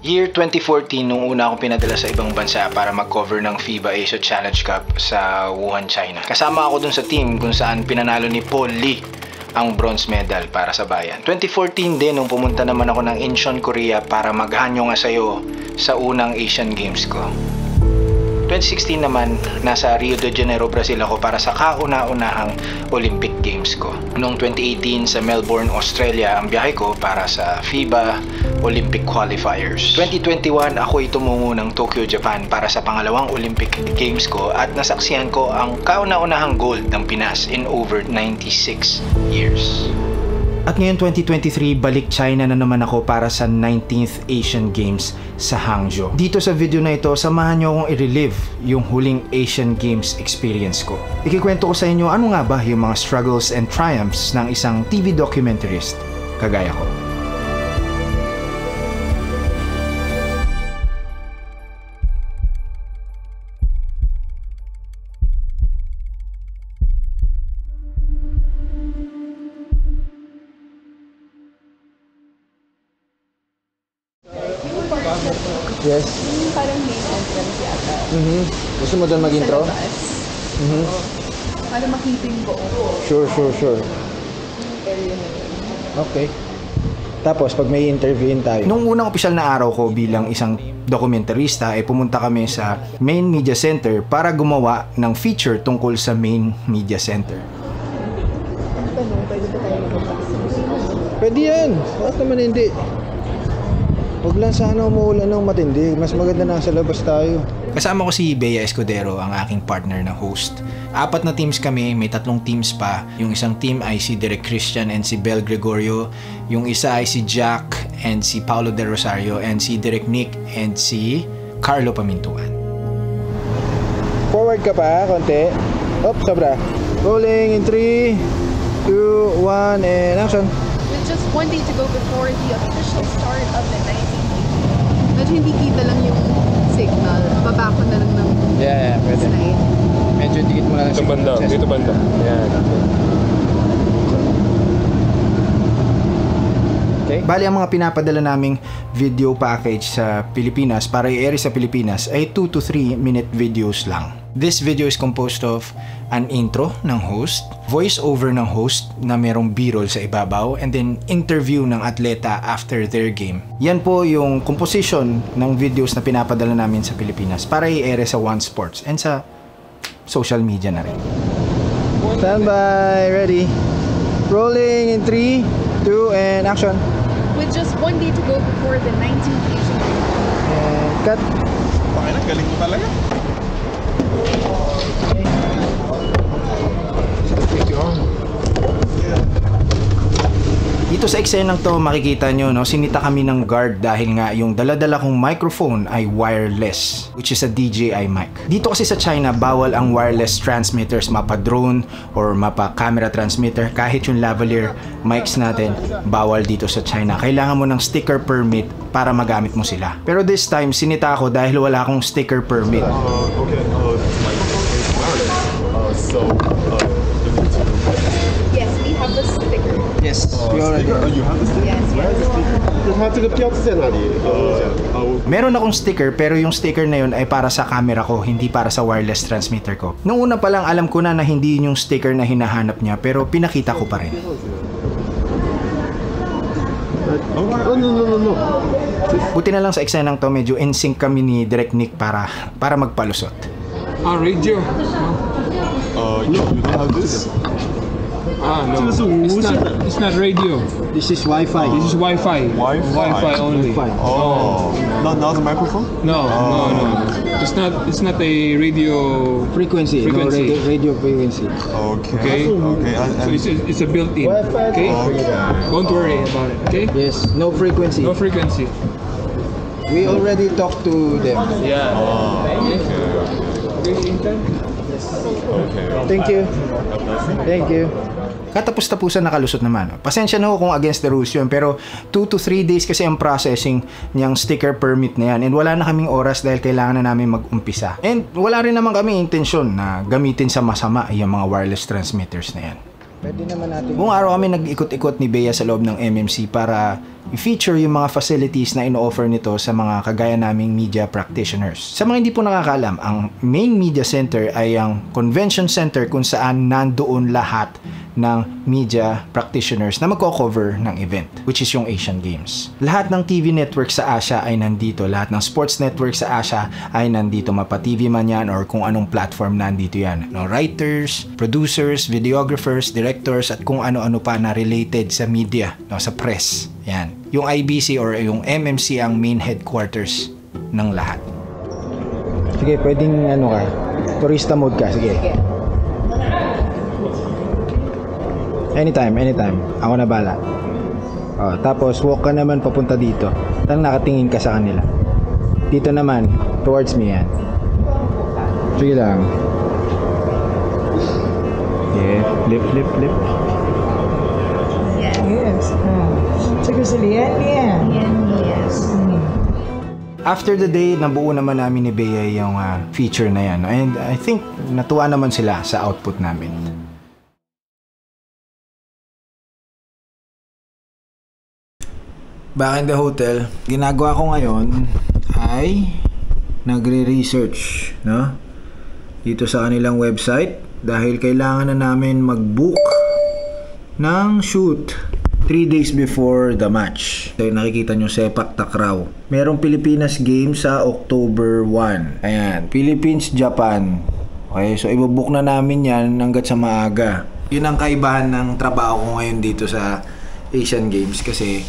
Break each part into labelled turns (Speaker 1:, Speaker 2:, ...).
Speaker 1: Year 2014 nung una akong pinadala sa ibang bansa para mag-cover ng FIBA Asia Challenge Cup sa Wuhan, China. Kasama ako dun sa team kung saan pinanalo ni Paul Lee ang bronze medal para sa bayan. 2014 din nung pumunta naman ako ng Incheon, Korea para maghanyo nga sa'yo sa unang Asian Games ko. 2016 naman, nasa Rio de Janeiro, Brazil ako para sa kauna-unahang Olympic Games ko. Noong 2018 sa Melbourne, Australia, ang biyahe ko para sa FIBA Olympic Qualifiers. 2021 ako tumungo ng Tokyo, Japan para sa pangalawang Olympic Games ko at nasaksihan ko ang kauna-unahang gold ng Pinas in over 96 years. At ngayon 2023, balik China na naman ako para sa 19th Asian Games sa Hangzhou. Dito sa video na ito, samahan nyo akong i-relive yung huling Asian Games experience ko. Ikikwento ko sa inyo ano nga ba yung mga struggles and triumphs ng isang TV documentarist kagaya ko.
Speaker 2: Yes.
Speaker 3: Parang main entrance yata.
Speaker 2: Gusto mo doon mag-intro?
Speaker 3: Para makita yung buong
Speaker 2: Sure.
Speaker 3: area na yun.
Speaker 2: Okay. Tapos, pag may interviewin tayo.
Speaker 1: Nung unang opisyal na araw ko bilang isang dokumentarista, ay pumunta kami sa Main Media Center para gumawa ng feature tungkol sa Main Media Center.
Speaker 3: Ang tanong, pwede ba tayo mag-vaccine?
Speaker 2: Pwede yan. Bakit naman hindi? Huwag lang sana umuulan ng matindi. Mas maganda na sa labas tayo.
Speaker 1: Kasama ko si Bea Escudero, ang aking partner na host. 4 na teams kami, may 3 teams pa. Yung isang team ay si Derek Christian and si Bel Gregorio. Yung isa ay si Jack and si Paulo De Rosario and si Derek Nick and si Carlo Pamintuan.
Speaker 2: Forward ka pa, konti. Op, sobra. Rolling in 3, 2, 1, and action.
Speaker 3: With just one day to go before the official start of the 19th. Medyo hindi kita lang yung signal. Baba ko na lang ng
Speaker 2: Pwede.
Speaker 3: slide.
Speaker 2: Medyo dikit mo na lang.
Speaker 4: Dito banda. Yan.
Speaker 2: Okay.
Speaker 1: Bali, ang mga pinapadala naming video package sa Pilipinas para i-air sa Pilipinas ay 2 to 3 minute videos lang. This video is composed of an intro ng host, voice over ng host na merong b-roll sa ibabaw, and then interview ng atleta after their game. Yan po yung composition ng videos na pinapadala namin sa Pilipinas para i-air sa One Sports and sa social media na rin.
Speaker 2: Stand by, ready. Rolling in 3, 2, and action.
Speaker 3: With just one day to go before the 19th Asian Games.
Speaker 2: And cut.
Speaker 4: Pakailan, galing mo talaga.
Speaker 1: Dito sa eksenang to makikita nyo, sinita kami ng guard dahil nga yung dala-dala kong microphone ay wireless, which is a DJI mic. Dito kasi sa China, bawal ang wireless transmitters, mapa drone or mapa camera transmitter. Kahit yung lavalier mics natin, bawal dito sa China. Kailangan mo ng sticker permit para magamit mo sila. Pero this time, sinita ako dahil wala akong sticker permit.
Speaker 3: Yes, we have the sticker.
Speaker 2: Yes,
Speaker 4: You have the sticker?
Speaker 3: Yes,
Speaker 1: Meron akong sticker pero yung sticker na yun ay para sa camera ko, hindi para sa wireless transmitter ko. Nung una pa lang alam ko na hindi yun yung sticker na hinahanap niya pero pinakita ko pa rin.
Speaker 4: No.
Speaker 1: Buti na lang sa eksenang to medyo in sync kami ni Direk Nick para magpalusot.
Speaker 4: Radio. You don't have this?
Speaker 5: No. It's not radio.
Speaker 2: This is Wi-Fi.
Speaker 5: This is Wi-Fi. Wi-Fi only.
Speaker 4: Oh. Not the microphone?
Speaker 5: No. It's not a radio
Speaker 2: Frequency. No, radio frequency.
Speaker 4: Okay.
Speaker 5: So it's a built-in.
Speaker 2: Wi-Fi.
Speaker 5: Okay. Don't worry about it. Okay.
Speaker 2: Yes, no frequency.
Speaker 5: No frequency.
Speaker 2: We already talked to them.
Speaker 5: Yeah.
Speaker 2: Thank you.
Speaker 1: Katapos-tapusan nakalusot naman. Pasensya na ho kung against the rules yun, pero 2 to 3 days kasi ang processing niyang sticker permit na yan. And wala na kaming oras dahil kailangan na namin mag-umpisa. And wala rin naman kami intensyon na gamitin sa masama yung mga wireless transmitters na yan.
Speaker 2: Pwede naman natin.
Speaker 1: Buong araw kami nag-ikot-ikot ni Bea sa loob ng MMC para i-feature yung mga facilities na ino-offer nito sa mga kagaya naming media practitioners. Sa mga hindi po nakakaalam, ang main media center ay ang convention center kung saan nandoon lahat ng media practitioners na magko-cover ng event, which is yung Asian Games. Lahat ng TV network sa Asia ay nandito. Lahat ng sports network sa Asia ay nandito. Mapa-TV man yan or kung anong platform nandito yan. No, writers, producers, videographers, directors, at kung ano-ano pa na related sa media, no, sa press. Yan. Yung IBC or yung MMC ang main headquarters ng lahat.
Speaker 2: Sige, pwedeng ano ka, turista mode ka, sige. Anytime. Ako na bala. Oh, tapos walk ka naman papunta dito. Tang nakatingin ka sa kanila. Dito naman, towards me yan. Sige lang. Yeah, flip.
Speaker 6: Yes. Sige sila yan. Yes.
Speaker 1: After the day, nabuo naman namin ni Bea yung feature na yan. And I think natuwa naman sila sa output namin. Back in the hotel, ginagawa ko ngayon ay nagre-research, no? Dito sa kanilang website dahil kailangan na namin mag-book ng shoot 3 days before the match. So, nakikita nyo Sepak Takraw. Merong Pilipinas game sa October 1. Ayan, Philippines-Japan. Okay, so ibubook na namin yan hanggat sa maaga. Yun ang kaibahan ng trabaho ko ngayon dito sa Asian Games kasi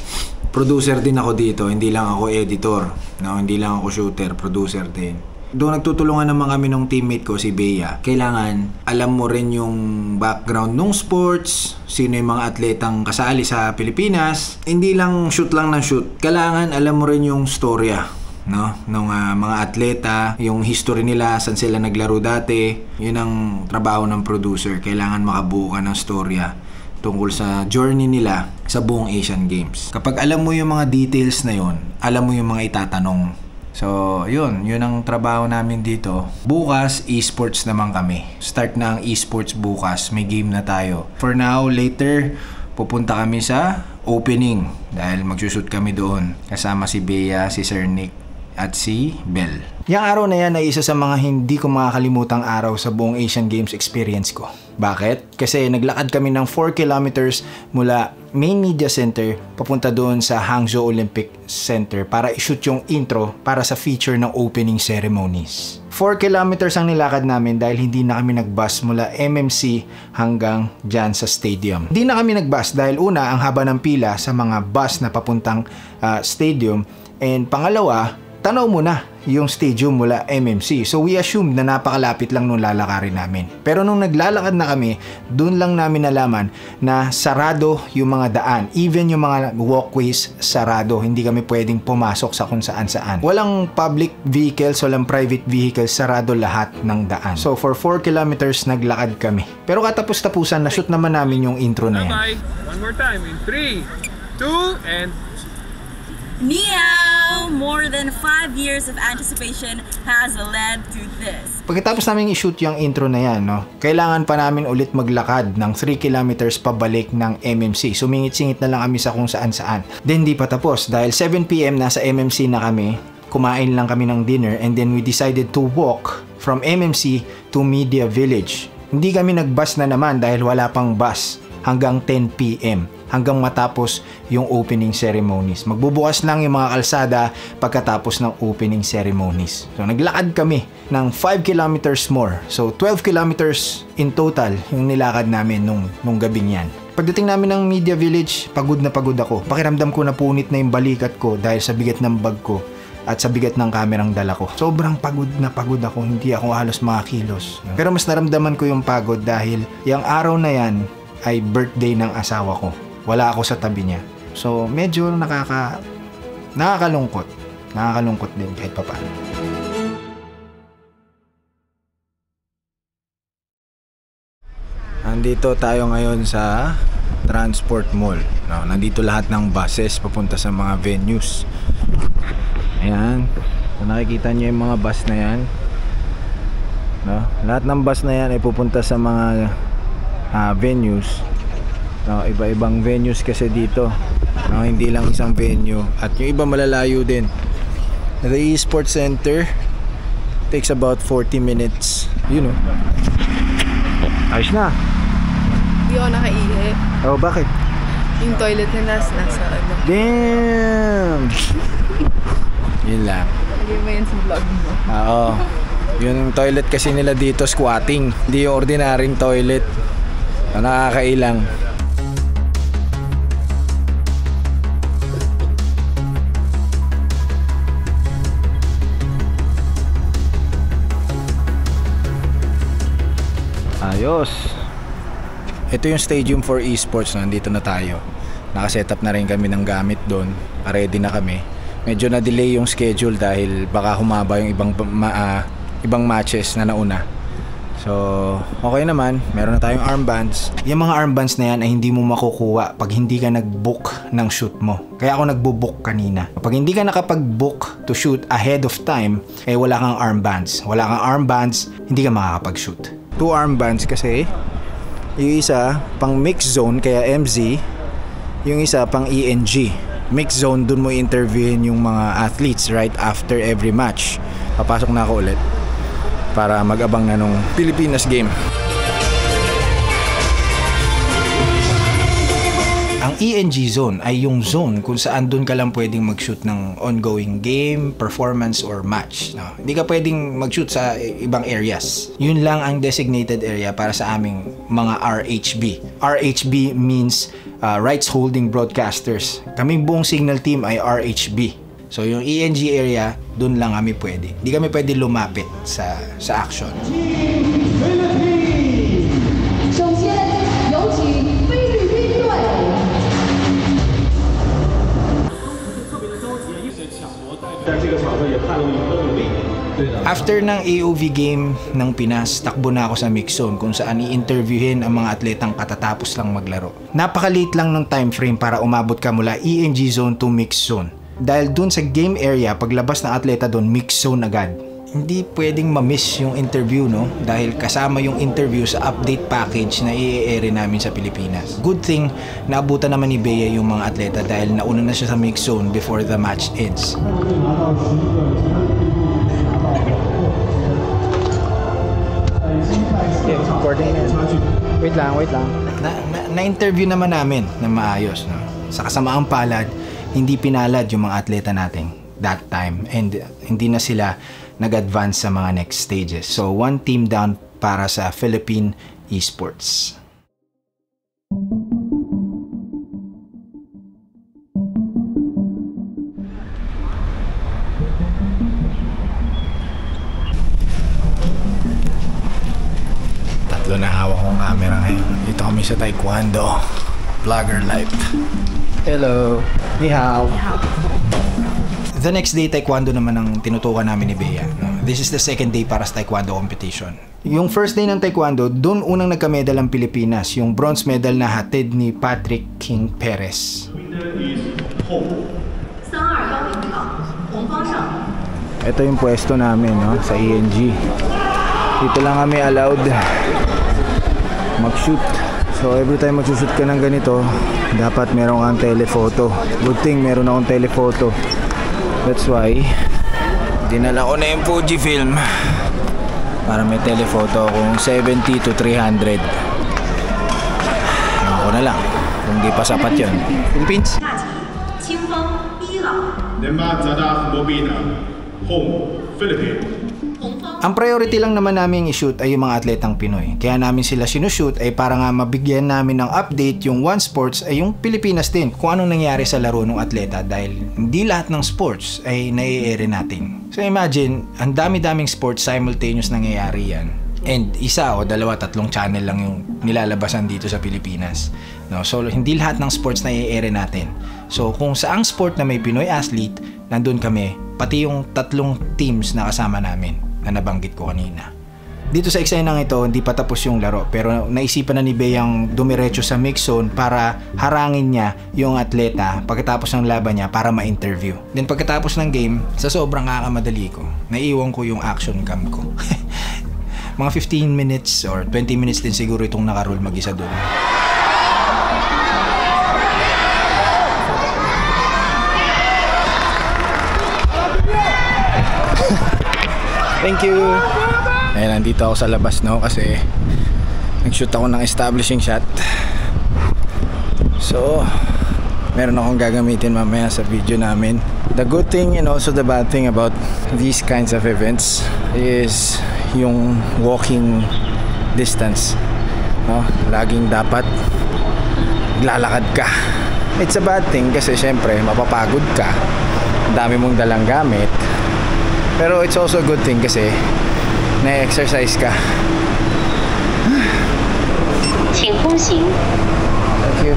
Speaker 1: producer din ako dito, hindi lang ako editor, no? Hindi lang ako shooter, producer din. Doon nagtutulungan naman kami ng teammate ko, si Bea. Kailangan alam mo rin yung background ng sports, sino yung mga atletang kasali sa Pilipinas. Hindi lang shoot lang ng shoot. Kailangan alam mo rin yung storya, no? Ng mga atleta, yung history nila, saan sila naglaro dati. Yun ang trabaho ng producer. Kailangan makabuo ka ng storya tungkol sa journey nila sa buong Asian Games. Kapag alam mo yung mga details na yun, alam mo yung mga itatanong. So, yun ang trabaho namin dito. Bukas, esports naman kami. Start na ang esports bukas. May game na tayo. For now, later, pupunta kami sa opening dahil magsushoot kami doon. Kasama si Bea, si Sir Nick, at si Bell. Yung araw na yan ay isa sa mga hindi ko makakalimutang araw sa buong Asian Games experience ko. Bakit? Kasi naglakad kami ng 4 kilometers mula main media center papunta doon sa Hangzhou Olympic Center para i-shoot yung intro para sa feature ng opening ceremonies. 4 kilometers ang nilakad namin dahil hindi na kami nagbus mula MMC hanggang dyan sa stadium. Hindi na kami nagbus dahil una, ang haba ng pila sa mga bus na papuntang stadium, and pangalawa, tanaw mo na yung stadium mula MMC. So we assumed na napakalapit lang nung lalakarin namin. Pero nung naglalakad na kami, dun lang namin nalaman na sarado yung mga daan. Even yung mga walkways, sarado. Hindi kami pwedeng pumasok sa kung saan. Walang public vehicles, walang private vehicles, sarado lahat ng daan. So for 4 kilometers, naglakad kami. Pero katapos-tapusan, na-shoot naman namin yung intro na yan.
Speaker 5: Bye. One more time in 3, 2, and
Speaker 7: Meow! More than 5 years of anticipation has led to this.
Speaker 1: Pagkatapos namin i-shoot yung intro na yan, no, kailangan pa namin ulit maglakad ng 3 kilometers pabalik ng MMC. Sumingit-singit na lang kami sa kung saan-saan. Then di pa tapos dahil 7 PM nasa MMC na kami. Kumain lang kami ng dinner and then we decided to walk from MMC to Media Village. Hindi kami nag-bus na naman dahil wala pang bus hanggang 10 PM. Hanggang matapos yung opening ceremonies. Magbubukas lang yung mga kalsada pagkatapos ng opening ceremonies. So naglakad kami ng 5 kilometers more. So 12 kilometers in total yung nilakad namin nung gabing yan. Pagdating namin ng Media Village, pagod na pagod ako. Pakiramdam ko na punit na yung balikat ko dahil sa bigat ng bag ko at sa bigat ng kamerang dala ko. Sobrang pagod na pagod ako, hindi ako halos makakilos. Pero mas naramdaman ko yung pagod dahil yung araw na yan ay birthday ng asawa ko. Wala ako sa tabi niya. So, medyo nakakalungkot. Nakakalungkot din kahit papaano. Andito tayo ngayon sa Transport Mall. No, nandito lahat ng buses papunta sa mga venues. Ayan. So, nakikita niyo yung mga bus na yan. No, lahat ng bus na yan ay pupunta sa mga venues. No, iba-ibang venues kasi dito.
Speaker 2: Hindi lang isang venue. At yung iba malalayo din. The Esports Center takes about 40 minutes. You know. Ayos na.
Speaker 3: Hindi ako nakaihi.
Speaker 2: Oh, bakit?
Speaker 3: Yung toilet na nasa ano.
Speaker 2: Damn! Yun lang.
Speaker 3: Lagay mo yan sa vlog mo.
Speaker 2: Oo. Yung toilet kasi nila dito squatting. Hindi yung ordinaryong toilet. Nakakailang. Ayos. Ito yung stadium for esports. Nandito na tayo. Nakaset up na rin kami ng gamit doon. Ready na kami. Medyo na-delay yung schedule dahil baka humaba yung ibang matches na nauna. So, okay naman. Meron na tayong armbands. Yung mga armbands na yan ay hindi mo makukuha pag hindi ka nag-book ng shoot mo. Kaya ako nagbo-book kanina. Pag hindi ka nakapag-book to shoot ahead of time, wala kang armbands. Wala kang armbands, hindi ka makakapag-shoot. 2 armbands kasi. Yung isa, pang mix zone, kaya MZ. Yung isa, pang ENG. Mix zone, dun mo interviewin yung mga athletes right after every match. Papasok na ako ulit para mag-abang na nung Pilipinas game. Ang ENG zone ay yung zone kung saan dun ka lang pwedeng mag-shoot ng ongoing game, performance, or match. No? Hindi ka pwedeng mag-shoot sa ibang areas. Yun lang ang designated area para sa aming mga RHB. RHB means rights holding broadcasters. Kaming buong signal team ay RHB. So yung ENG area, dun lang kami pwede. Hindi kami pwede lumapit sa action. After ng AOV game ng Pinas, takbo na ako sa mix zone kung saan i-interviewin ang mga atletang katatapos lang maglaro. Napaka-late lang ng time frame para umabot ka mula ENG zone to mix zone. Dahil dun sa game area, paglabas ng atleta dun, mix zone agad. Hindi pwedeng ma-miss yung interview, no? Dahil kasama yung interview sa update package na i-air namin sa Pilipinas. Good thing, naabutan naman ni Bea yung mga atleta dahil nauna na siya sa mix zone before the match ends. Wait lang. Na-interview naman namin na maayos, no? Sa kasamaang palad, hindi pinalad yung mga atleta natin that time and hindi na sila nag-advance sa mga next stages. So, 1 team down para sa Philippine Esports. Tatlo na hawak kong camera ngayon. Dito kami sa Taekwondo. Vlogger Life. Hello. Ni hao. The next day, Taekwondo naman ang tinutukan namin ni Bea. This is the second day para sa Taekwondo competition. Yung first day ng Taekwondo, doon unang nagka-medal ang Pilipinas. Yung bronze medal na hatid ni Patrick King Perez. Ito yung pwesto namin, no, sa ENG. Dito lang kami allowed mag-shoot. So every time mag-shoot ka ng ganito, dapat meron kang telephoto. Good thing meron akong telephoto. That's why dinala ko na yung Fujifilm para may telephoto akong 70 to 300. Ako na lang kung di pa sapat yun. Philippines. Ang priority lang naman namin i-shoot ay yung mga atletang Pinoy. Kaya namin sila sinushoot ay para nga mabigyan namin ng update yung One Sports ay yung Pilipinas din kung anong nangyari sa laro ng atleta dahil hindi lahat ng sports ay nai-air natin. So imagine, ang dami-daming sports simultaneous nangyayari yan. And isa o dalawa, tatlong channel lang yung nilalabasan dito sa Pilipinas. No? So hindi lahat ng sports nai-air natin. So kung saang sport na may Pinoy athlete, nandun kami, pati yung tatlong teams na kasama namin na nabanggit ko kanina. Dito sa eksenang ito, hindi pa tapos yung laro pero naisipan na ni Beyang dumiretso sa mix zone para harangin niya yung atleta pagkatapos ng laban niya para ma-interview. Then pagkatapos ng game, sa sobrang kakamadali ko, naiwan ko yung action cam ko. Mga 15 minutes or 20 minutes din siguro itong nakaroll mag-isa doon. Thank you. Ayan, nandito ako sa labas, no, kasi nag-shoot ako ng establishing shot. So, meron akong gagamitin mamaya sa video namin. The good thing and also the bad thing about these kinds of events is yung walking distance, no? Laging dapat lalakad ka. It's a bad thing kasi syempre mapapagod ka, dami mong dalang gamit, pero it's also a good thing kasi na-exercise ka. Thank you.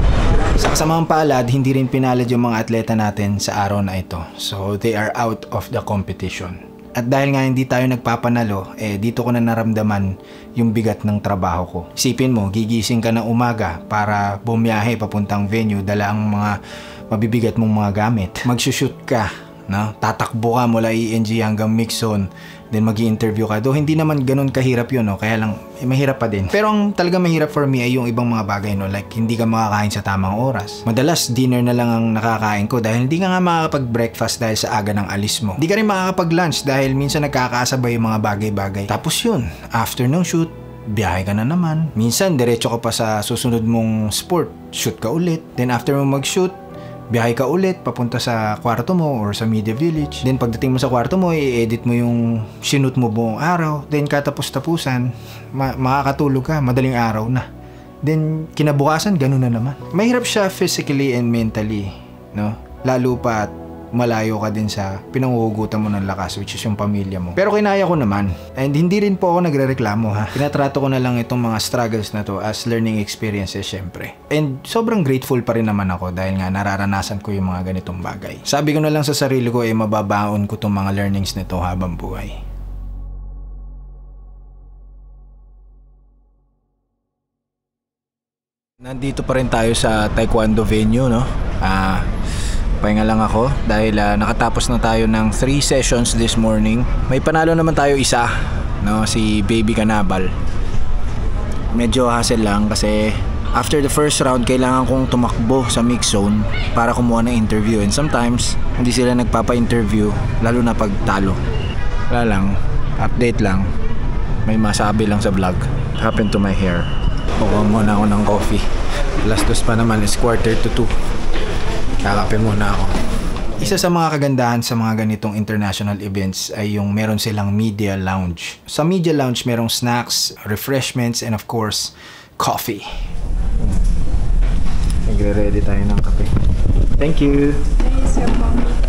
Speaker 2: Sa kasamang palad, hindi rin pinalad yung mga atleta natin sa araw na ito. So, they are out of the competition. At dahil nga hindi tayo nagpapanalo, dito ko na naramdaman yung bigat ng trabaho ko. Isipin mo, gigising ka ng umaga para bumiyahe papuntang venue, dala ang mga mabibigat mong mga gamit. Magsushoot ka, no? Tatakbo ka mula ENG hanggang mix zone, then magi-interview ka. Do hindi naman ganun kahirap yun, no? Kaya lang mahirap pa din. Pero ang talaga mahirap for me ay yung ibang mga bagay, no? Like hindi ka makakain sa tamang oras. Madalas dinner na lang ang nakakain ko dahil hindi ka nga makakapag-breakfast dahil sa aga ng alis mo. Hindi ka rin makakapag-lunch dahil minsan nagkakasabay yung mga bagay-bagay. Tapos yun, after ng shoot, biyahe ka na naman. Minsan diretso ka pa sa susunod mong sport, shoot ka ulit. Then after mo mag-shoot, biyahe ka ulit papunta sa kwarto mo or sa media village. Then pagdating mo sa kwarto mo, i-edit mo yung sinut mo buong araw. Then katapos-tapusan, makakatulog ka, madaling araw na. Then kinabukasan, ganun na naman. Mahirap siya physically and mentally, no? Lalo pa at malayo ka din sa pinanguhugutan mo ng lakas, which is yung pamilya mo. Pero kinaya ko naman. And hindi rin po ako nagrereklamo, ha. Tinatrato ko na lang itong mga struggles na to as learning experiences, syempre. And sobrang grateful pa rin naman ako dahil nga nararanasan ko yung mga ganitong bagay. Sabi ko na lang sa sarili ko, mababaon ko itong mga learnings nito habang buhay. Nandito pa rin tayo sa taekwondo venue, no? Pahinga lang ako dahil nakatapos na tayo ng 3 sessions this morning. May panalo naman tayo isa, no? Si Baby Canabal. Medyo hassle lang kasi after the first round kailangan kong tumakbo sa mix zone para kumuha ng interview, and sometimes hindi sila nagpapa-interview lalo na pag talo. Wala lang, update lang, may masabi lang sa vlog. Happened to my hair. Kukuha muna ako ng coffee. Last dos pa naman is 1:45. Kakape muna ako. Isa sa mga kagandahan sa mga ganitong international events ay yung meron silang media lounge. Sa media lounge merong snacks, refreshments, and of course, coffee. Nagre-ready tayo ng kape. Thank you.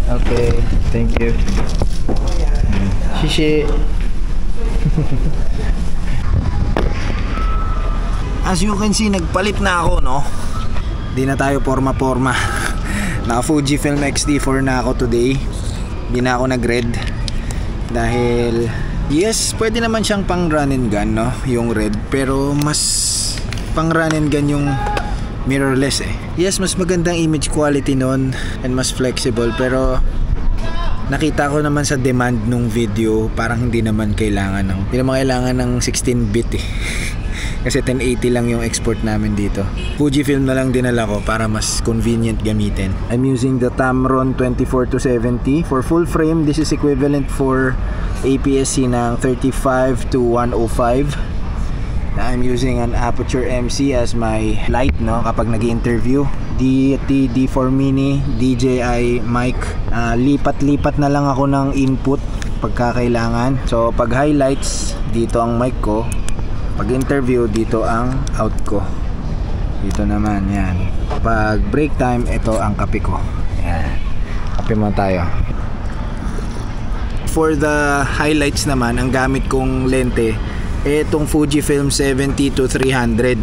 Speaker 2: Okay, thank you. Shishi. As you can see, nagpalit na ako, no? Di na tayo porma-porma. Naka Fujifilm X-T4 na ako today. Di na ako nag-red dahil yes, pwede naman siyang pang run and gun, no? Yung red, pero mas pang run and gun yung mirrorless eh. Yes, mas magandang image quality nun and mas flexible, pero nakita ko naman sa demand nung video parang hindi naman kailangan ng 16-bit eh. Kasi 1080 lang yung export namin dito. Fujifilm na lang dinala ko para mas convenient gamitin. I'm using the Tamron 24-70. For full frame, this is equivalent for APS-C ng 35 to 105. I'm using an Aputure MC as my light, no, kapag nag-interview. D4 Mini, DJI mic. Lipat-lipat na lang ako ng input pagka kailangan. So pag highlights, dito ang mic ko. Pag interview, dito ang out ko. Dito naman, yan. Pag break time, ito ang kape ko. Yan. Kape mo tayo. For the highlights naman, ang gamit kong lente, itong Fujifilm 70 to 300.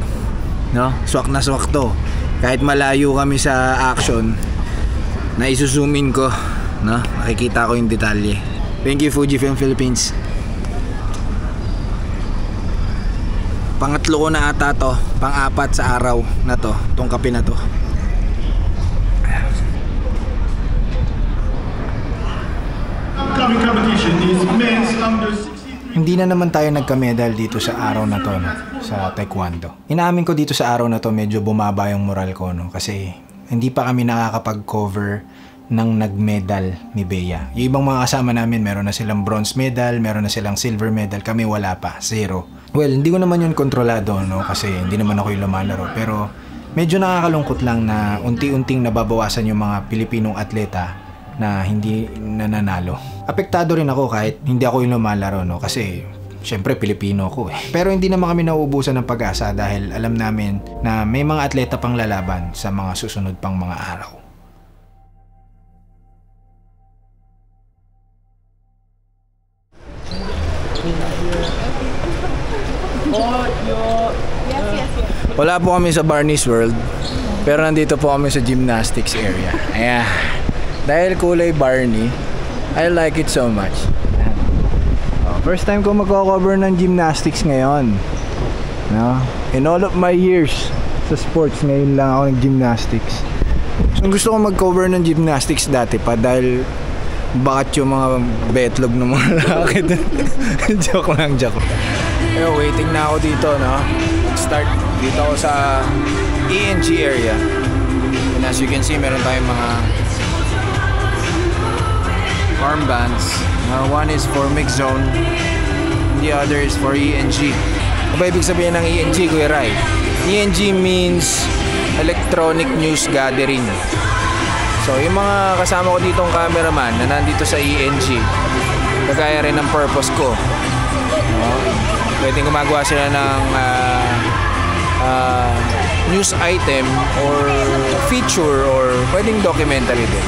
Speaker 2: No? Swak na swak to. Kahit malayo kami sa action, na isusumin ko, no? Nakikita ko yung detalye. Thank you, Fujifilm Philippines. Pangatlo ko na ata to, pang-apat sa araw na to, tong kape na to. Hindi na naman tayo nagka-medal dito sa araw na to, no? Sa taekwondo. Inaamin ko dito sa araw na to medyo bumaba yung moral ko, no? Kasi hindi pa kami nakakapag-cover ng nag-medal ni Bea. Yung ibang mga kasama namin, meron na silang bronze medal, meron na silang silver medal. Kami wala pa, 0. Well, hindi ko naman yun kontrolado, no? Kasi hindi naman ako yung lumalaro. Pero medyo nakakalungkot lang na unti-unting nababawasan yung mga Pilipinong atleta na hindi nananalo. Apektado rin ako kahit hindi ako yung lumalaro, no? Kasi syempre Pilipino ako eh. Pero hindi naman kami nauubusan ng pag-asa dahil alam namin na may mga atleta pang lalaban sa mga susunod pang mga araw. Wala po kami sa Barney's World, pero nandito po kami sa gymnastics area. Ayan. Dahil kulay Barney, I like it so much. First time ko magko-cover ng gymnastics ngayon. No? In all of my years sa sports, ngayon lang ako ng-gymnastics. So, gusto ko mag-cover ng gymnastics dati pa dahil bakat yung mga betlog ng mga lalaki. Joke lang. Pero waiting na ako dito, no? Start dito ako sa ENG area. And as you can see, meron tayong mga armbands. One is for mixed zone, the other is for ENG. Ano ba ibig sabihin ng ENG, Kuya Rai? ENG means Electronic News Gathering. So, yung mga kasama ko ditong cameraman na nandito sa ENG, kagaya rin ng purpose ko. Pwedeng gumagawa sila ng news item or feature or pwedeng documentary din.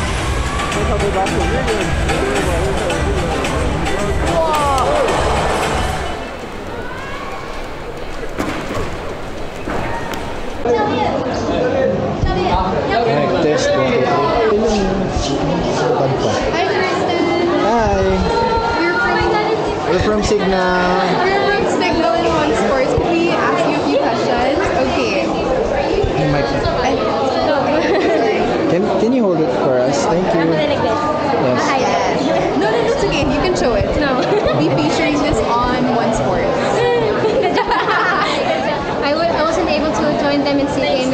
Speaker 2: Test ko.
Speaker 3: Hi, Kristen.
Speaker 2: Hi. We're from Signal.
Speaker 3: We're from Signal in One Sports. Can we ask you a few questions? Okay.
Speaker 2: Can you hold it for us? Thank you.
Speaker 3: Yes. No, it's okay. You can show it. No. We'll be featuring this on One Sports.
Speaker 8: I wasn't able to join them in SEA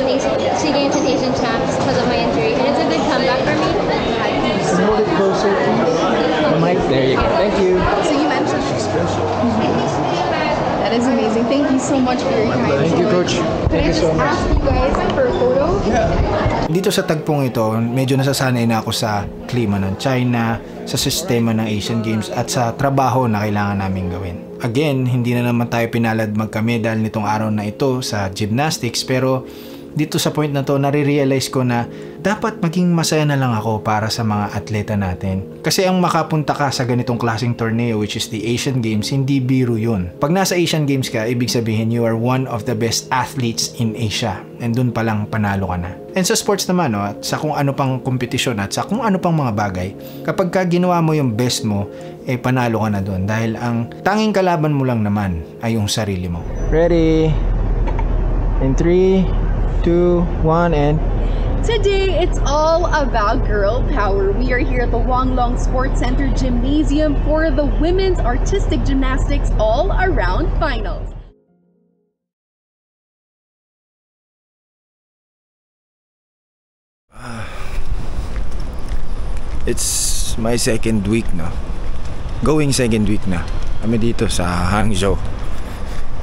Speaker 8: Games and Asian Champs because of my injury, and it's a good comeback for me.
Speaker 2: Hold it closer. The mic. There you go. Thank you.
Speaker 3: So you mentioned that is amazing. Thank you so much for your time.
Speaker 2: Thank you, Coach.
Speaker 3: Could I just ask you guys for a photo?
Speaker 2: Dito sa tagpong ito, medyo nasasanay na ako sa klima ng China, sa sistema ng Asian Games at sa trabaho na kailangan namin gawin. Again, hindi na naman tayo pinalad magka-medal nitong araw na ito sa gymnastics, pero dito sa point na to, nare-realize ko na dapat maging masaya na lang ako para sa mga atleta natin. Kasi ang makapunta ka sa ganitong klaseng torneo, which is the Asian Games, hindi biro yun. Pag nasa Asian Games ka, ibig sabihin you are one of the best athletes in Asia. And dun palang panalo ka na. And sa sports naman, no, at sa kung ano pang kompetisyon at sa kung ano pang mga bagay, kapag ka ginawa mo yung best mo, panalo ka na dun. Dahil ang tanging kalaban mo lang naman ay yung sarili mo. Ready? In 3, 2, 1, and
Speaker 3: Today, it's all about girl power. We are here at the Wanglong Sports Center Gymnasium for the Women's Artistic Gymnastics All-Around Finals.
Speaker 2: It's my second week na. Going second week na. Kami dito sa Hangzhou.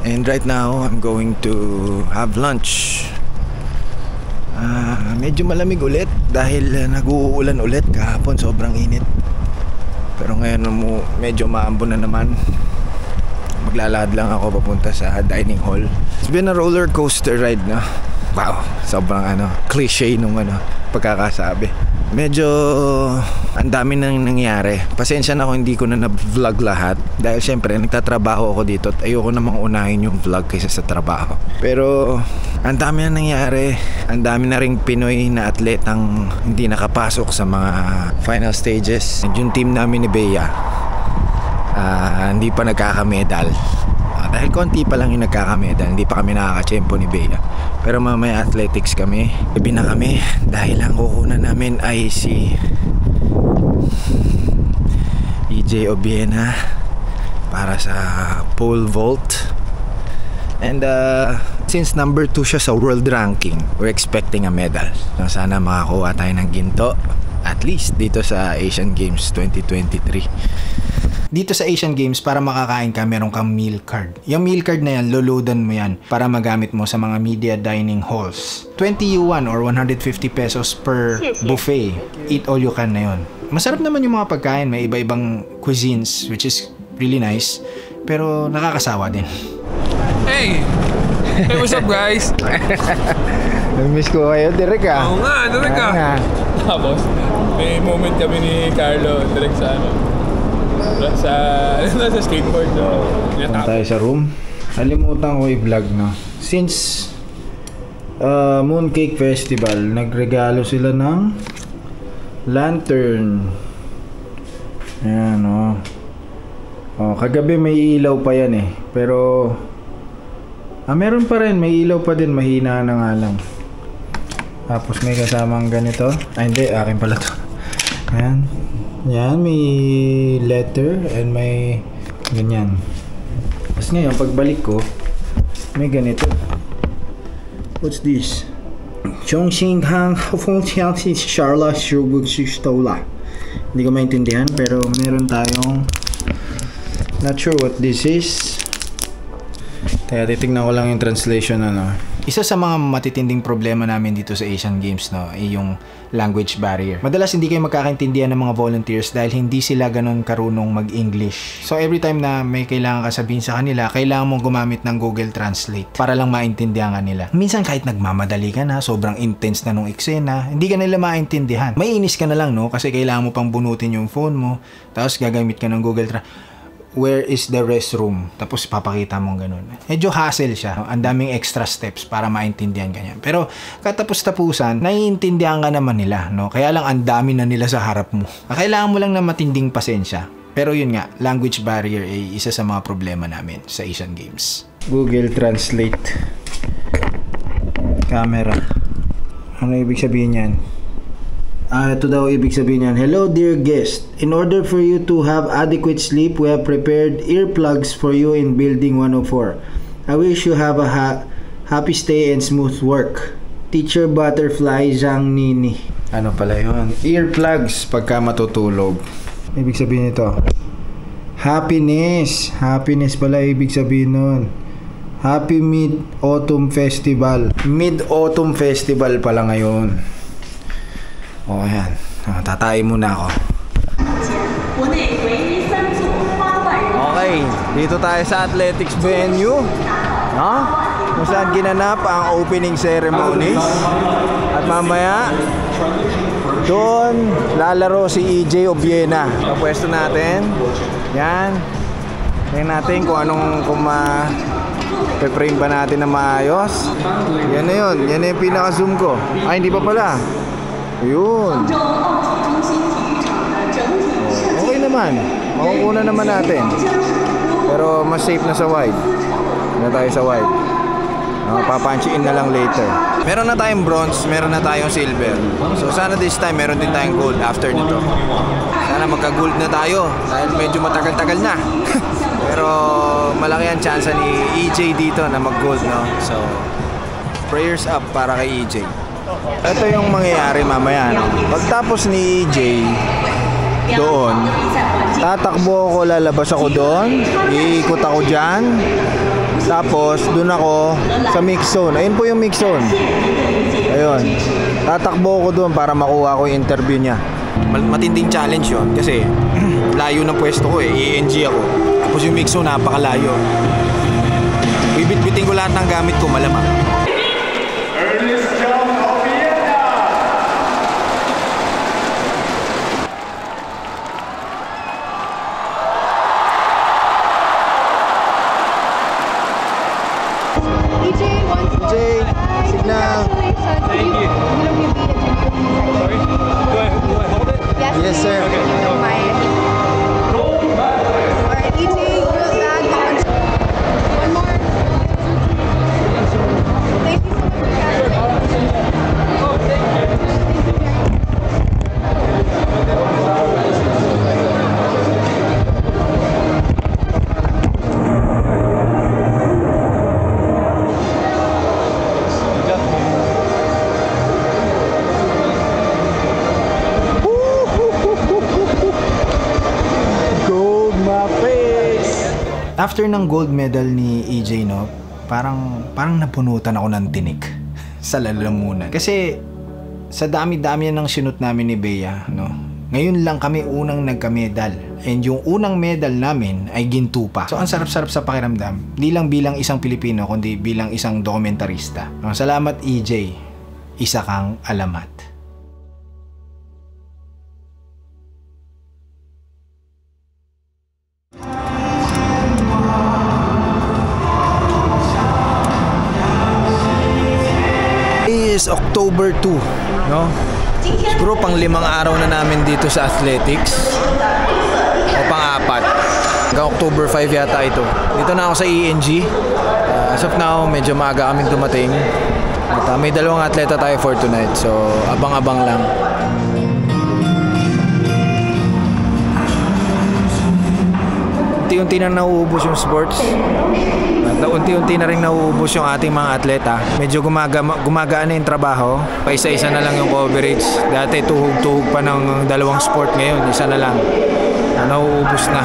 Speaker 2: And right now, I'm going to have lunch. Medyo malamig ulit dahil nag-uulan ulit. Kahapon sobrang init. Pero ngayon medyo maambon na naman. Maglalakad lang ako papunta sa dining hall. It's been a roller coaster ride na. Wow, sobrang cliche nung pagkakasabi. Medyo ang dami nang nangyari. Pasensya na kung hindi ko na na-vlog lahat dahil syempre nagtatrabaho ako dito at ayoko namang unahin yung vlog kaysa sa trabaho. Pero ang dami na nangyari. Ang dami na ring Pinoy na atletang hindi nakapasok sa mga final stages. Yung team namin ni Bea hindi pa nagkakamedal. Dahil konti pa lang yung nagkakamedal, hindi pa kami nakakachempo ni Bea. Pero mamaya athletics kami. Gabi na kami dahil ang kukunan namin ay si EJ Obiena para sa pole vault. And since number 2 siya sa world ranking, we're expecting a medal. Sana makakuha tayo ng ginto At least dito sa Asian Games 2023. Dito sa Asian Games, para makakain ka, meron kang meal card. Yung meal card na yan, loloadan mo yan para magamit mo sa mga media dining halls. 20 yuan or 150 pesos per buffet. Eat all you can na yun. Masarap naman yung mga pagkain. May iba-ibang cuisines, which is really nice. Pero nakakasawa din.
Speaker 5: Hey! Hey, what's up, guys?
Speaker 2: Nag-miss ko kayo, direct ah.
Speaker 5: Oo nga, direct ah. Tapos, may moment kami ni Carlo direct sa sa skateboard.
Speaker 2: Punta tayo sa room. Kalimutan ko i-vlog, no? Since Mooncake Festival, nagregalo sila ng lantern. Ayan, oh. Oh, kagabi may ilaw pa yan eh. Pero meron pa rin, may ilaw pa din, mahina na nga lang. Tapos may kasamang ganito. Hindi, akin pala to. Ayan. Yan, may letter and may ganyan. Tapos ngayon, pagbalik ko, may ganito. What's this? Chongqinghang Hongqiangxi Sharla Shubuxi Stola. Hindi ko maintindihan, pero meron tayong not sure what this is. Kaya titignan ko lang yung translation Isa sa mga matitinding problema namin dito sa Asian Games ay yung language barrier. Madalas hindi kayo magkakaintindihan ng mga volunteers dahil hindi sila ganun karunong mag-English. So every time na may kailangan ka sabihin sa kanila, kailangan mong gumamit ng Google Translate para lang maintindihan ka nila. Minsan kahit nagmamadali ka na, sobrang intense na nung eksena, hindi ka nila maintindihan. Maiinis ka na lang kasi kailangan mo pang bunutin yung phone mo, tapos gagamit ka ng Google Translate. Where is the restroom? Tapos papakita mong ganun. Medyo hassle siya. Ang daming extra steps para maintindihan ka niyan. Pero katapos-tapusan, naiintindihan ka naman nila. Kaya lang ang dami na nila sa harap mo. Kailangan mo lang na matinding pasensya. Pero yun nga, language barrier ay isa sa mga problema namin sa Asian Games. Google Translate. Camera. Ano ibig sabihin yan? Ito daw ibig sabihin yan. Hello dear guest. In order for you to have adequate sleep, we have prepared earplugs for you in Building 104. I wish you have a happy stay and smooth work. Teacher Butterfly Zhang Nini. Ano pala yun? Earplugs pagka matutulog. Ibig sabihin ito. Happiness. Happiness pala ibig sabihin nun. Happy Mid-Autumn Festival. Mid-Autumn Festival pala ngayon. O, ayan. Tatay muna ako. Okay. Dito tayo sa athletics venue. Kung saan ginanap ang opening ceremonies. At mamaya, doon lalaro si EJ Obiena. Kapwesto natin. Yan. Tingnan natin kung pe-frame ba natin na maayos. Yan na yun. Yan na yung pinaka-zoom ko. Ay, hindi pa pala. Yun. Okay naman. Makukunan naman natin. Pero mas safe na sa wide. Na tayo sa wide. Papunch in na lang later. Meron na tayong bronze, meron na tayong silver. So sana this time meron din tayong gold after nito. Sana magka-gold na tayo dahil medyo matagal-tagal na. Pero malaki ang chance ni EJ dito na mag-gold, So prayers up para kay EJ. Ito yung mangyayari mamaya, Pagtapos ni EJ doon, tatakbo ako, lalabas ako doon, iikot ako dyan, tapos doon ako sa mix zone. Ayun po yung mix zone. Ayun. Tatakbo ako doon para makuha ko yung interview niya. Matinding challenge yun kasi layo ng pwesto ko ENG ako. Tapos yung mix zone napakalayo. Bibit-bitin ko lahat ng gamit ko, malamang. Yes, sir. Okay.
Speaker 3: Alright, EJ, you're back. One more.
Speaker 2: After ng gold medal ni EJ, no, parang napunutan ako ng tinik sa lalamunan. Kasi sa dami-dami ng sinut namin ni Bea, no, ngayon lang kami unang nagka-medal. And yung unang medal namin ay ginto pa. So ang sarap-sarap sa pakiramdam. Di lang bilang isang Pilipino, kundi bilang isang dokumentarista. Salamat EJ. Isa kang alamat. Is October 2, no? Siguro pang 5 araw na namin dito sa athletics o pang-4. Hanggang October 5 yata ito. Dito na ako sa ENG. As of now, medyo maaga kaming dumating. At may 2 atleta tayo for tonight. So, abang-abang lang. Unti-unti na nauubos yung sports. At unti-unti na rin nauubos yung ating mga atleta. Medyo gumagaan na yung trabaho. Paisa-isa na lang yung coverage. Dati tuhog-tuhog pa ng 2 sport, ngayon isa na lang. Nauubos na.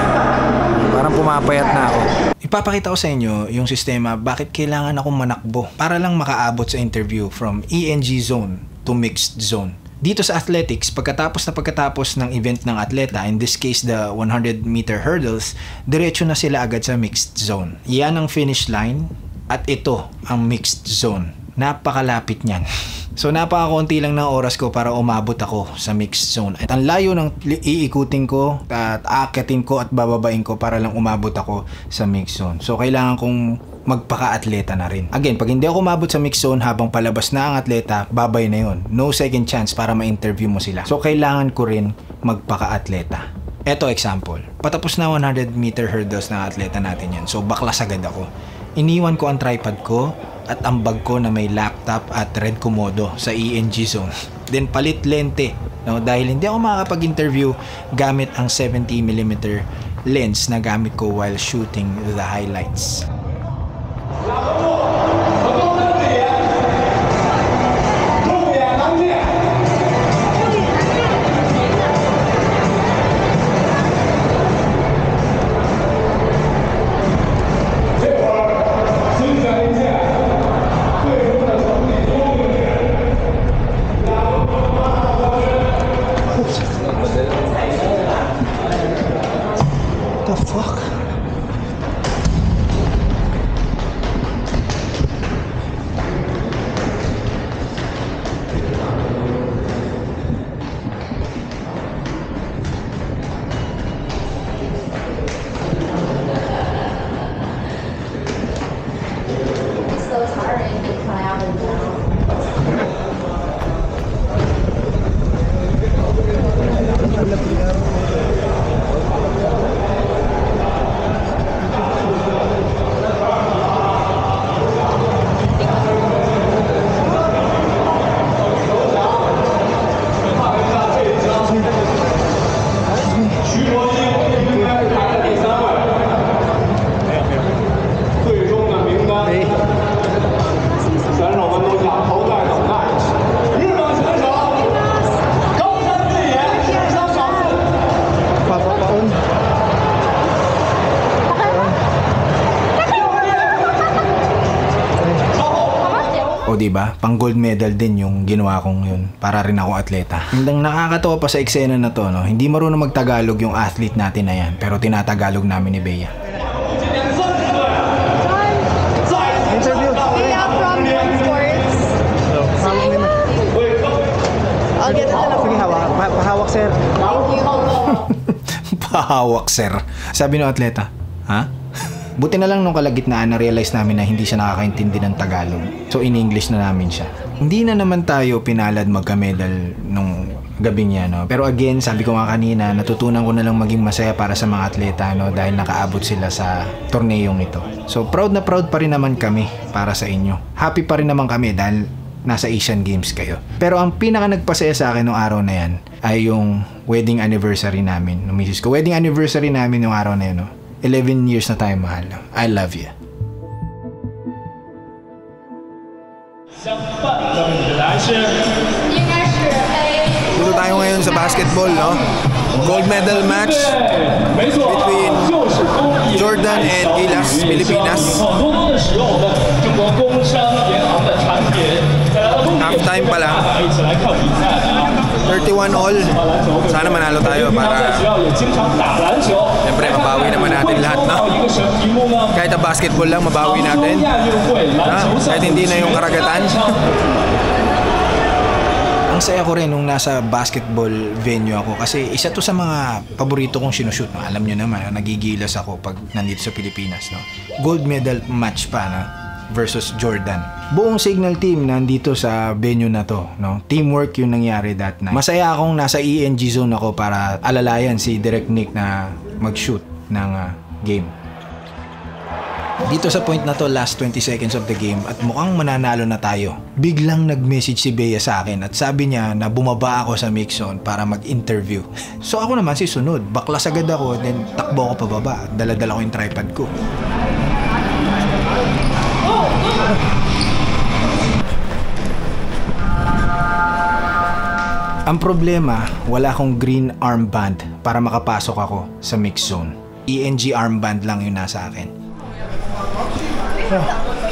Speaker 2: Parang pumapayat na ako. Ipapakita ko sa inyo yung sistema bakit kailangan akong manakbo para lang makaabot sa interview from ENG zone to mixed zone. Dito sa athletics, pagkatapos ng event ng atleta, in this case the 100-meter hurdles, diretso na sila agad sa mixed zone. Yan ang finish line at ito ang mixed zone. Napakalapit niyan. So napakakunti lang ng oras ko para umabot ako sa mixed zone. At ang layo ng iikutin ko at aakyatin ko at bababain ko para lang umabot ako sa mixed zone. So kailangan kong magpaka-atleta na rin. Again, pag hindi ako umabot sa mixed zone habang palabas na ang atleta, babay na yun. No second chance para ma-interview mo sila. So kailangan ko rin magpaka-atleta. Eto example. Patapos na 100-meter hurdles ng atleta natin yan. So baklas agad ako. Iniwan ko ang tripod ko at ang bag ko na may laptop at red komodo sa ENG zone. Then palit lente, no? Dahil hindi ako makakapag-interview gamit ang 70mm lens na gamit ko while shooting the highlights. Diba? Pang gold medal din yung ginawa kong yun para rin ako atleta. Ang nakakatawa pa sa eksena na to, no? Hindi marunong magtagalog yung athlete natin na yan, pero tinatagalog namin ni Bea.
Speaker 3: Interview. Bea from One Sports. I'll get it na lang.
Speaker 2: Sige, hawak. Pahawak, sir.
Speaker 3: Thank you.
Speaker 2: Pahawak, sir. Sabi ng atleta, ha? Buti na lang nung kalagitnaan na-realize namin na hindi siya nakakaintindi ng Tagalog. So in-English na namin siya. Hindi na naman tayo pinalad magka-medal nung gabing yan, no? Pero again, sabi ko nga kanina, natutunan ko na lang maging masaya para sa mga atleta, no? Dahil nakaabot sila sa torneyong ito. So proud na proud pa rin naman kami para sa inyo. Happy pa rin naman kami dahil nasa Asian Games kayo. Pero ang pinaka nagpasaya sa akin nung araw na yan ay yung wedding anniversary namin ng misis ko. Wedding anniversary namin nung araw na yan, no? 11 years na tayo, mahal. I love you. Dito tayo ngayon sa bahay basketball, no? Gold medal match between Jordan and Gilas, Pilipinas. Halftime pa lang. 31 all. Sana manalo tayo para siyempre mabawi naman natin lahat, no? Kahit ang basketball lang, mabawi natin. Kahit hindi na yung karagatan. Ang saya ko rin nung nasa basketball venue ako kasi isa to sa mga paborito kong sinushoot. No? Alam nyo naman, nagigilas ako pag nandito sa Pilipinas. No? Gold medal match pa na versus Jordan. Buong Signal team nandito sa venue na to. No? Teamwork yung nangyari that night. Masaya akong nasa ENG zone ako para alalayan si Direct Nick na mag-shoot ng game. Dito sa point na to, last 20 seconds of the game at mukhang mananalo na tayo. Biglang nag-message si Bea sa akin at sabi niya na bumaba ako sa mix zone para mag-interview. So ako naman si sunod, baklas agad ako, then takbo ako pababa. Dala-dala ko yung tripod ko. Ang problema, wala akong green armband para makapasok ako sa mix zone. ENG armband lang yung nasa akin.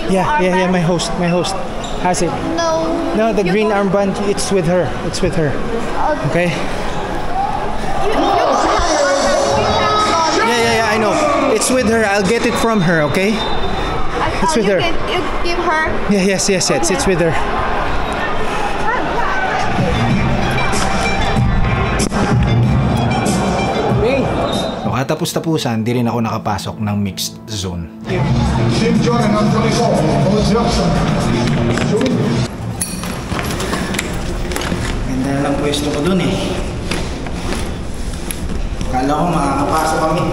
Speaker 2: Yeah, my host has it. No, the green armband, it's with her. Okay? Yeah, I know. It's with her. I'll get it from her, okay? It's with her.
Speaker 8: You give her?
Speaker 2: Yes, it's with her. Katapos-tapusan, di rin ako nakapasok ng mixed zone. Ganda na lang pwesto ko dun eh. Akala ko makakapasok kami.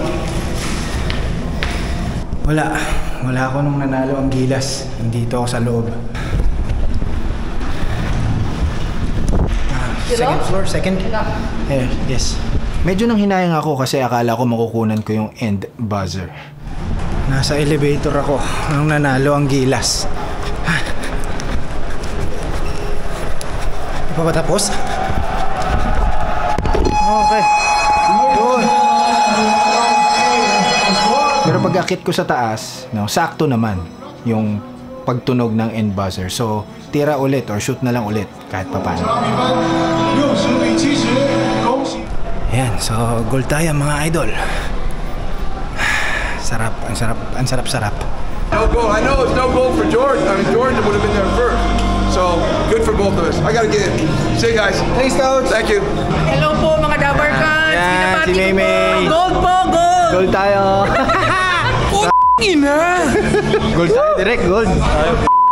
Speaker 2: Wala ako nung nanalo ang Gilas. Nandito ako sa loob. Second floor, second? Yes. Medyo nang hinayang ako kasi akala ko makukunan ko yung end buzzer. Nasa elevator ako nung nanalo ang Gilas. Di pa ba tapos? Okay. Yun. Pero pag akit ko sa taas, no, sakto naman yung pagtunog ng end buzzer. So, tira ulit or shoot na lang ulit kahit papaano. Ayan, so goal tayo mga idol. Ang sarap.
Speaker 9: No goal. I know it's no goal for Jordan. I mean, Jordan would have been there first. So, good for both of us. I gotta get it. See you guys.
Speaker 2: Thanks, Coach.
Speaker 9: Thank you.
Speaker 10: Hello po mga Dabber Cats.
Speaker 2: Yan, si Maymay.
Speaker 10: Gold po, gold.
Speaker 2: Goal tayo.
Speaker 10: Ina.
Speaker 2: Goal tayo, direct gold.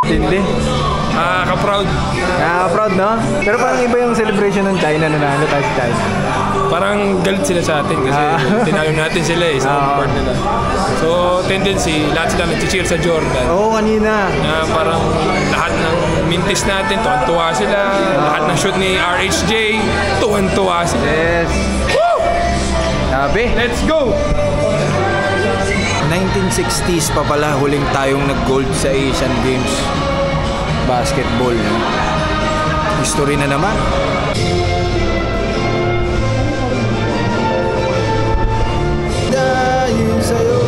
Speaker 2: Tindi.
Speaker 5: Ka-proud.
Speaker 2: Proud, no? Pero parang iba yung celebration ng China na nanalo tayo sa China.
Speaker 5: Parang galit sila sa atin kasi tinalo natin sila sa home court nila. So, tendency, lahat sila nag-cheer sa Jordan.
Speaker 2: Oo, kanina.
Speaker 5: Parang lahat ng mintis natin, tuwan-tuwa sila. Lahat ng shoot ni RHJ, tuwan-tuwa sila.
Speaker 2: Yes.
Speaker 5: Woo!
Speaker 2: Sabi.
Speaker 5: Let's go!
Speaker 2: 1960s pa pala huling tayong nag-gold sa Asian Games basketball. No? History na naman. Dahil sa'yo.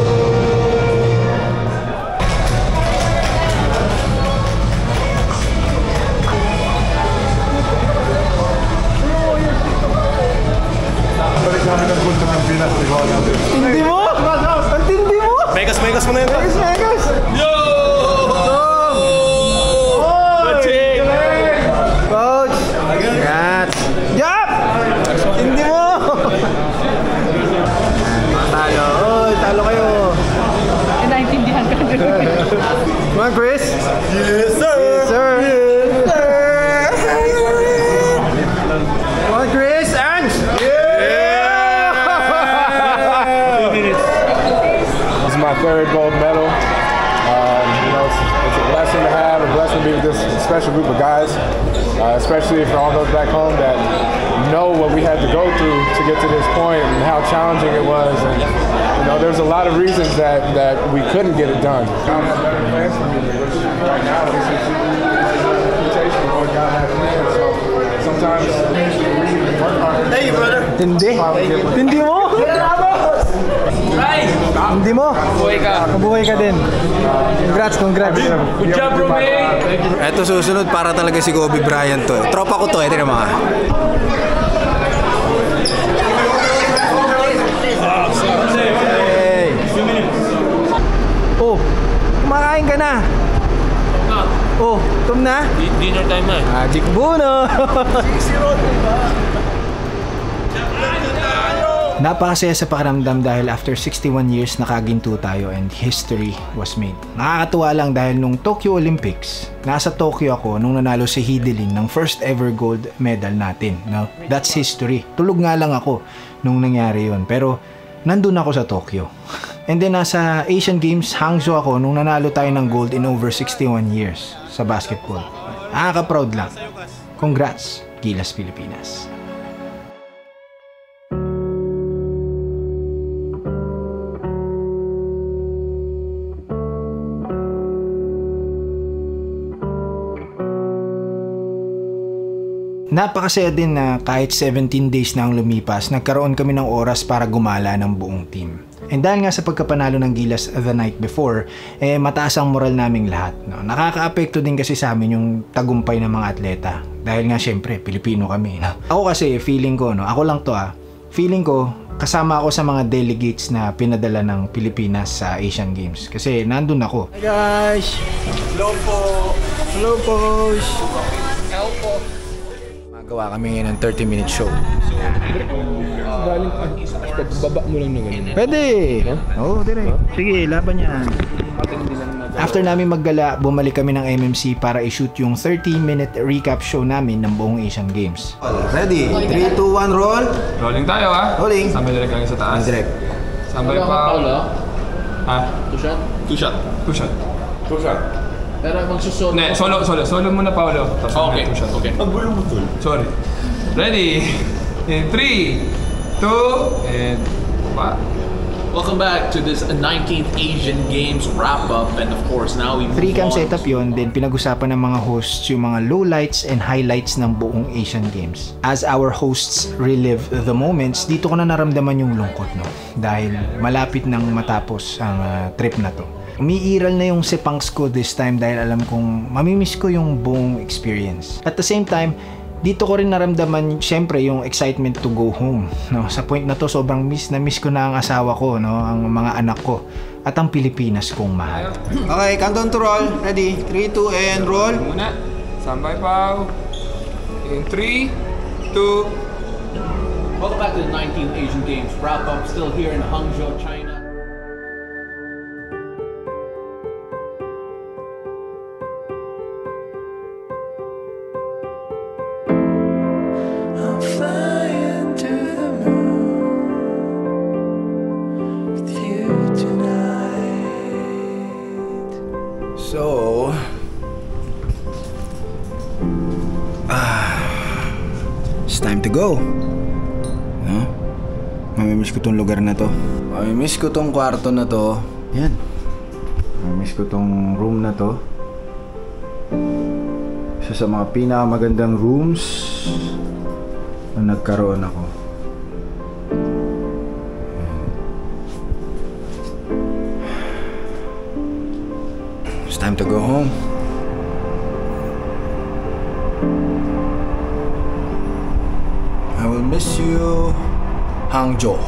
Speaker 2: Tindi mo? Ang tindi mo?
Speaker 4: Megas mo na yun.
Speaker 2: Megas!
Speaker 5: Yo!
Speaker 2: Coach! Congrats! Yup! Hindi mo! Talo. Talo kayo.
Speaker 10: Naintindihan ka.
Speaker 2: Come on, Chris.
Speaker 4: Yes, sir.
Speaker 2: Yes, sir. Yes, sir. Come on, Chris. And...
Speaker 4: This is my third gold medal. It's a blessing to have, a blessing to be with this special group of guys, especially for all those back home that know what we had to go through to get to this point and how challenging it was. And there's a lot of reasons that we couldn't get it done. God has better plans for me. Right now, it's a reputation of what God has planned. So sometimes
Speaker 9: Thank you, brother.
Speaker 2: Tindi. Tindi mo? Hindi mo? Mabuhay ka din. Congrats.
Speaker 5: Good job, bro, man.
Speaker 2: Eto susunod para talaga si Kobe Bryant to. Tropa ko to, tingnan mo nga. Hey. Oh, kumakain ka na. Oh, tum na?
Speaker 5: Dinner time na.
Speaker 2: Magic Buno. Napakasaya sa pakiramdam dahil after 61 years nakaginto tayo and history was made. Nakakatuwa lang dahil nung Tokyo Olympics, nasa Tokyo ako nung nanalo si Hidilyn ng first ever gold medal natin. No? That's history. Tulog nga lang ako nung nangyari yon, pero nandun ako sa Tokyo. And then nasa Asian Games, Hangzhou ako nung nanalo tayo ng gold in over 61 years sa basketball. Nakaka-proud lang. Congrats, Gilas Pilipinas. Napakasaya din na kahit 17 days na ang lumipas, nagkaroon kami ng oras para gumala ng buong team. And dahil nga sa pagkapanalo ng Gilas the night before, mataas ang moral naming lahat. No? Nakaka-apekto din kasi sa amin yung tagumpay ng mga atleta. Dahil nga syempre, Pilipino kami. No? Ako kasi, feeling ko, no? Ako lang to feeling ko, kasama ako sa mga delegates na pinadala ng Pilipinas sa Asian Games. Kasi nandun ako. Hi guys! Hello po! Hello po! Hello po! Magawa kami ngayon ng 30-minute show.
Speaker 5: Baba mo lang na ganyan.
Speaker 2: Pwede! Oo, dire. Sige, laban yan. After namin maggala, bumalik kami ng MMC para i-shoot yung 30-minute recap show namin ng buong Asian Games. Ready? 3, 2, 1, roll!
Speaker 5: Rolling tayo, ha?
Speaker 2: Rolling!
Speaker 5: Sambay direct lang sa taas.
Speaker 2: Direct.
Speaker 5: Sambay pa. Ha? 2 shot.
Speaker 11: Pero magsusolo.
Speaker 5: Ne, solo muna, Paolo.
Speaker 11: Okay. Okay.
Speaker 5: Pagbulo mo, tol. Sorry. Ready? In 3, 2, and 1.
Speaker 11: Welcome back to this 19th Asian Games wrap-up, and of course now we move
Speaker 2: 3-cam
Speaker 11: on.
Speaker 2: setup yon, then pinag-usapan ng mga hosts yung mga lowlights and highlights ng buong Asian Games. As our hosts relive the moments, dito ko na naramdaman yung lungkot, no? Dahil malapit nang matapos ang trip na to. Umiiral na yung sepangs ko this time dahil alam kong mamimiss ko yung buong experience. At the same time, dito ko rin naramdaman syempre yung excitement to go home. No? Sa point na to, sobrang miss ko na ang asawa ko, no? Ang mga anak ko, at ang Pilipinas kong mahal. Okay, countdown to roll. Ready? 3, 2, and roll.
Speaker 5: Muna. Sambay pa. In 3, 2.
Speaker 11: Welcome back to the 19th Asian Games wrap-up, still here in Hangzhou, China.
Speaker 2: So, it's time to go. No? Mamimiss ko tong lugar na to. Mamimiss ko tong kwarto na to. Yan. Mamimiss ko tong room na to. Isa sa mga pinakamagandang rooms na nagkaroon ako. Time to go home. I will miss you, Hangzhou.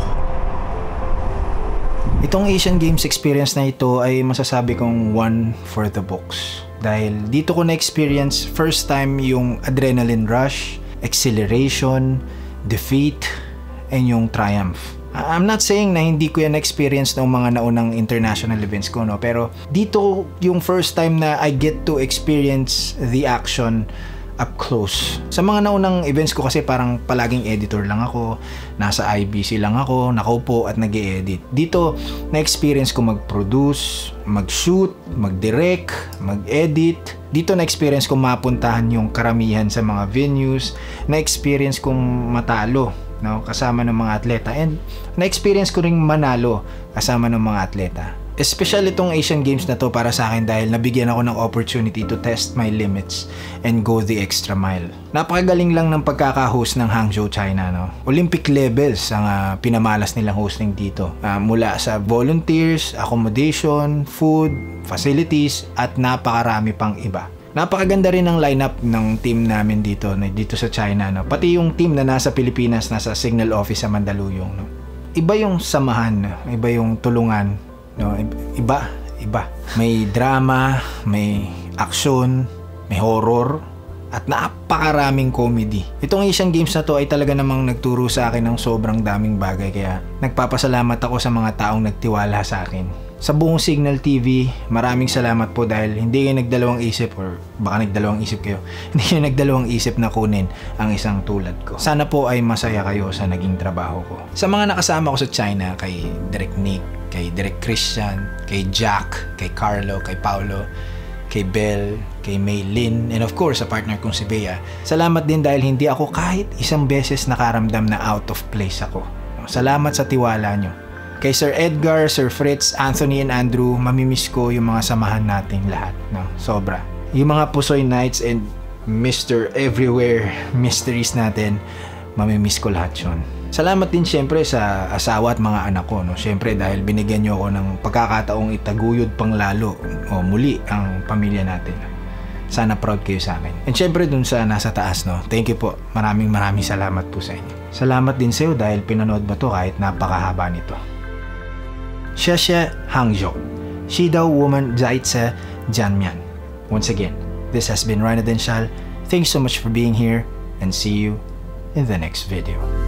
Speaker 2: Itong Asian Games experience na ito ay masasabi kong one for the books. Dahil dito ko na-experience first time yung adrenaline rush, exhilaration, defeat, and yung triumph. I'm not saying na hindi ko yan experience ng mga naunang international events ko, no? Pero dito yung first time na I get to experience the action up close. Sa mga naunang events ko kasi parang palaging editor lang ako, nasa IBC lang ako, nakaupo at nag-e-edit. Dito, na-experience ko mag-produce, mag-shoot, mag-direct, mag-edit. Dito na-experience ko mapuntahan yung karamihan sa mga venues, na-experience kong matalo, no, kasama ng mga atleta, and na-experience ko ring manalo kasama ng mga atleta. Espesyal itong Asian Games na to para sa akin dahil nabigyan ako ng opportunity to test my limits and go the extra mile. Napakagaling lang ng pagkaka-host ng Hangzhou, China, no? Olympic levels ang pinamalas nilang hosting dito. Mula sa volunteers, accommodation, food, facilities, at napakarami pang iba. Napakaganda rin ng lineup ng team namin dito sa China, no? Pati yung team na nasa Pilipinas, nasa signal office sa Mandaluyong, no? Iba yung samahan, iba yung tulungan, no, iba. May drama, may action, may horror, at napakaraming comedy. Itong Asian Games na to ay talaga namang nagturo sa akin ng sobrang daming bagay, kaya nagpapasalamat ako sa mga taong nagtiwala sa akin. Sa buong Signal TV, maraming salamat po dahil hindi kayo nagdalawang isip, or baka nagdalawang isip kayo, hindi kayo nagdalawang isip na kunin ang isang tulad ko. Sana po ay masaya kayo sa naging trabaho ko. Sa mga nakasama ko sa China, kay Direk Nick, kay Direk Christian, kay Jack, kay Carlo, kay Paulo, kay Belle, kay Maylin, and of course sa partner kong si Bea. Salamat din dahil hindi ako kahit isang beses nakaramdam na out of place ako. Salamat sa tiwala nyo. Kay Sir Edgar, Sir Fritz, Anthony and Andrew, mamimiss ko yung mga samahan nating lahat, no? Sobra. Yung mga Pusoy Nights and Mr. Everywhere Mysteries natin, mamimiss ko lahat yun. Salamat din syempre sa asawa at mga anak ko, no? Syempre dahil binigyan nyo ako ng pagkakataong itaguyod pang lalo o muli ang pamilya natin. Sana proud kayo sa akin. And syempre dun sa nasa taas, no? Thank you po. Maraming salamat po sa inyo. Salamat din sa'yo dahil pinanood mo to kahit napakahaba nito. 谢谢 Hangzhou, 西道我们再次见面. Once again, this has been Ryan Adenshal. Thanks so much for being here and see you in the next video.